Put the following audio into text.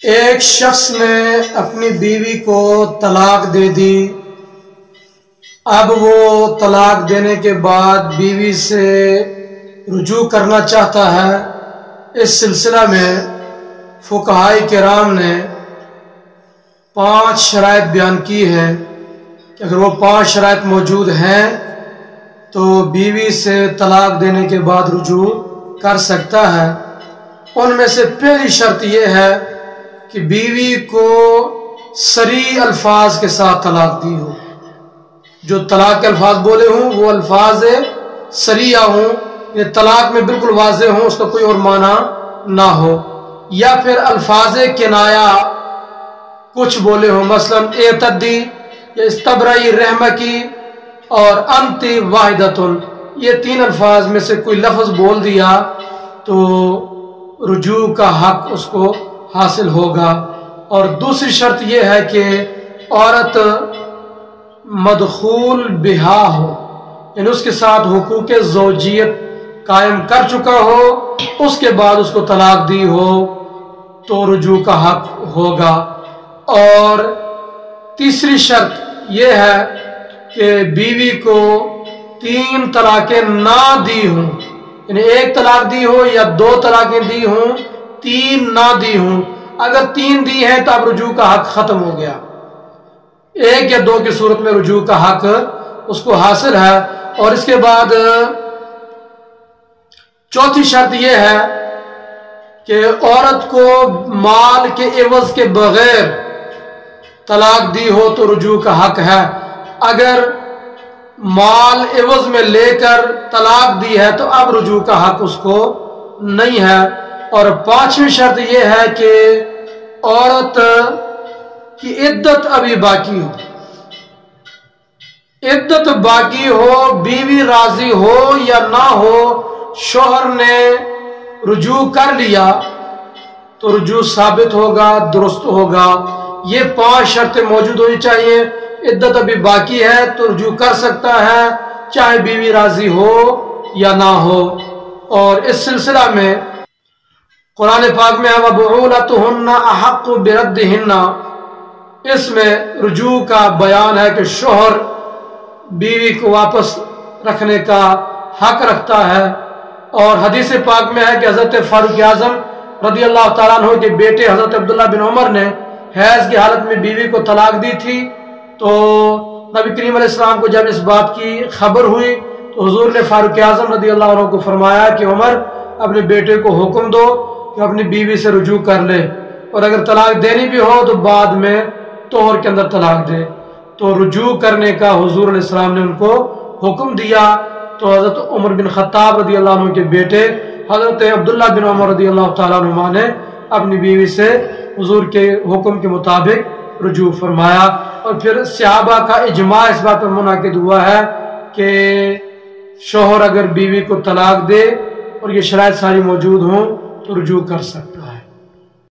ایک شخص نے اپنی بیوی کو طلاق دے دی۔ اب وہ طلاق دینے کے بعد بیوی سے رجوع کرنا چاہتا ہے۔ اس سلسلہ میں فقہائے کرام نے 5 شرائط بیان کی ہیں کہ اگر وہ 5 شرائط موجود ہیں تو بیوی سے طلاق دینے کے بعد رجوع کر سکتا ہے۔ ان میں سے پہلی شرط یہ ہے کہ بیوی کو صریح الفاظ کے ساتھ طلاق دی ہو۔ جو طلاق کے الفاظ بولے ہوں وہ الفاظ صریح ہوں، یہ طلاق میں بالکل واضح ہوں، اس کا کوئی اور معنی نہ ہو، یا پھر الفاظ کنایہ کچھ بولے ہوں، مثلا اعتدی یا استبرئی رحمکی اور انت واحدتن، یہ 3 الفاظ میں سے کوئی لفظ بول دیا تو رجوع کا حق اس کو حاصل ہوگا۔ اور دوسری شرط یہ ہے کہ عورت مدخول بہا ہو، یعنی اس کے ساتھ حقوق زوجیت قائم کر چکا ہو، اس کے بعد اس کو طلاق دی ہو تو رجوع کا حق ہوگا۔ اور تیسری شرط یہ ہے کہ بیوی کو 3 طلاقیں نہ دی ہوں، یعنی 1 طلاق دی ہو یا 2 طلاقیں دی ہوں، 3 نہ دی ہوں۔ اگر 3 دی ہیں تو اب رجوع کا حق ختم ہو گیا، 1 یا 2 کی صورت میں رجوع کا حق اس کو حاصل ہے۔ اور اس کے بعد چوتھی شرط یہ ہے کہ عورت کو مال کے عوض کے بغیر طلاق دی ہو تو رجوع کا حق ہے۔ اگر مال عوض میں لے کر طلاق دی ہے تو اب رجوع کا حق اس کو نہیں ہے۔ اور 5ویں شرط یہ ہے کہ عورت کی عدت ابھی باقی ہو، عدت باقی ہو، بیوی راضی ہو یا نہ ہو، شوہر نے رجوع کر لیا تو رجوع ثابت ہوگا، درست ہوگا۔ یہ 5 شرطیں موجود ہونی چاہیے۔ عدت ابھی باقی ہے تو رجوع کر سکتا ہے چاہے بیوی راضی ہو یا نہ ہو۔ اور اس سلسلہ میں قرآن پاک میں وَبُعُولَتُهُنَّ أَحَقُّ بِرَدِّهِنَّ، اس میں رجوع کا بیان ہے کہ شوہر بیوی کو واپس رکھنے کا حق رکھتا ہے۔ اور حدیث پاک میں ہے کہ حضرت فاروق اعظم رضی اللہ تعالیٰ عنہ کے بیٹے حضرت عبداللہ بن عمر نے حیض کی حالت میں بیوی کو طلاق دی تھی، تو نبی کریم علیہ السلام کو جب اس بات کی خبر ہوئی تو حضور نے فاروق اعظم رضی اللہ عنہ کو فرمایا کہ عمر اپنے بیٹے کو حکم دو کہ اپنی بیوی سے رجوع کر لے، اور اگر طلاق دینی بھی ہو تو بعد میں طہر کے اندر طلاق دے۔ تو رجوع کرنے کا حضور علیہ السلام نے ان کو حکم دیا، تو حضرت عمر بن خطاب رضی اللہ عنہ کے بیٹے حضرت عبداللہ بن عمر رضی اللہ تعالیٰ عنہ نے اپنی بیوی سے حضور کے حکم کے مطابق رجوع فرمایا۔ اور پھر صحابہ کا اجماع اس بات پر منعقد ہوا ہے کہ شوہر اگر بیوی کو طلاق دے اور یہ شرائط ساری موجود ہوں تو رجوع کر سکتا ہے۔